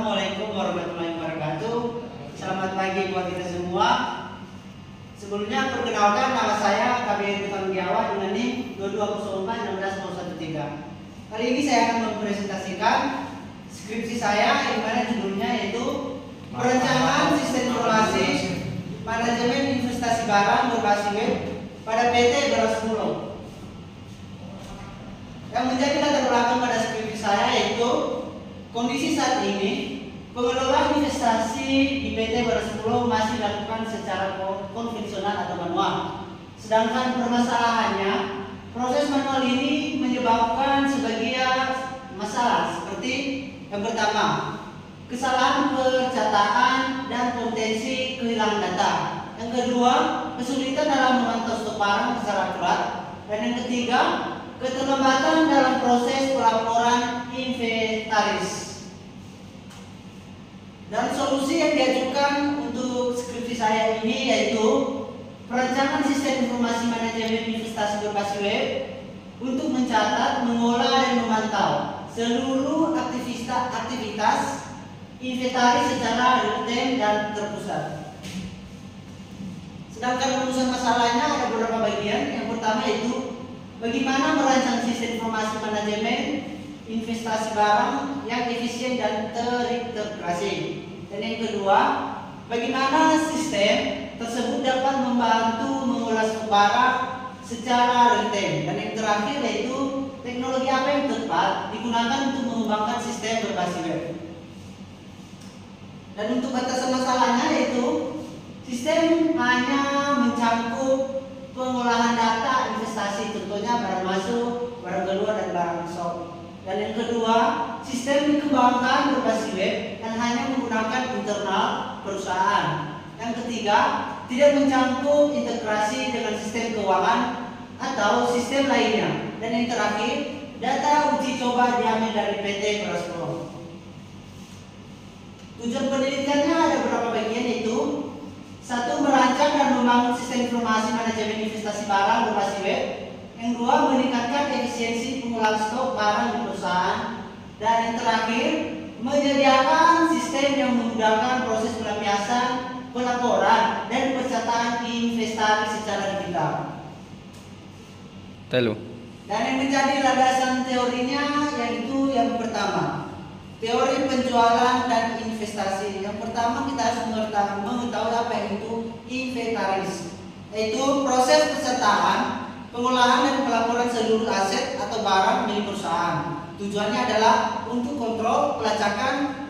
Assalamualaikum warahmatullahi wabarakatuh. Selamat pagi buat kita semua. Sebelumnya perkenalkan, nama saya KBR Tanggiawa dengan NIM 22041613. Kali ini saya akan mempresentasikan skripsi saya yang mana judulnya yaitu Perencanaan Sistem Informasi Manajemen Investasi Barang Berbasis Web pada PT Beras Bulog. Yang menjadi latar belakang pada skripsi saya yaitu kondisi saat ini pengelolaan investasi di PT Beras Bulog masih dilakukan secara konvensional atau manual. Sedangkan permasalahannya, proses manual ini menyebabkan sebagian masalah seperti yang pertama, kesalahan percataan dan potensi kehilangan data. Yang kedua, kesulitan dalam memantau stok barang secara akurat. Dan yang ketiga, keterlambatan dalam proses pelaporan inventaris. Dan solusi yang diajukan untuk skripsi saya ini yaitu perencanaan sistem informasi manajemen investasi berbasis web untuk mencatat, mengolah dan memantau seluruh aktivitas inventaris secara real-time dan terpusat. Sedangkan rumusan masalahnya ada beberapa bagian. Yang pertama yaitu bagaimana merancang sistem informasi manajemen investasi barang yang efisien dan terintegrasi. Dan yang kedua, bagaimana sistem tersebut dapat membantu mengolah stok barang secara real-time. Dan yang terakhir yaitu teknologi apa yang tepat digunakan untuk mengembangkan sistem berbasis web. Dan untuk batasan masalahnya yaitu sistem hanya mencangkup pengolahan data investasi, contohnya barang masuk, barang keluar, dan barang masuk. Dan yang kedua, sistem dikembangkan berbasis web dan hanya menggunakan internal perusahaan. Yang ketiga, tidak mencangkup integrasi dengan sistem keuangan atau sistem lainnya. Dan yang terakhir, data uji coba diambil dari PT Beras Bulog. Tujuan penelitiannya ada beberapa bagian yaitu: satu, merancang dan membangun sistem informasi manajemen investasi barang berbasis web. Yang kedua, meningkatkan efisiensi pengolahan stok barang di perusahaan. Dan yang terakhir, menyediakan sistem yang memudahkan proses pelampiasan, pelaporan, dan pencatatan investasi secara digital. Dan yang menjadi landasan teorinya yaitu yang pertama, teori penjualan dan investasi. Yang pertama kita harus mengetahui apa itu inventaris, yaitu proses pencatatan, pengolahan dan pelaporan seluruh aset atau barang milik perusahaan. Tujuannya adalah untuk kontrol pelacakan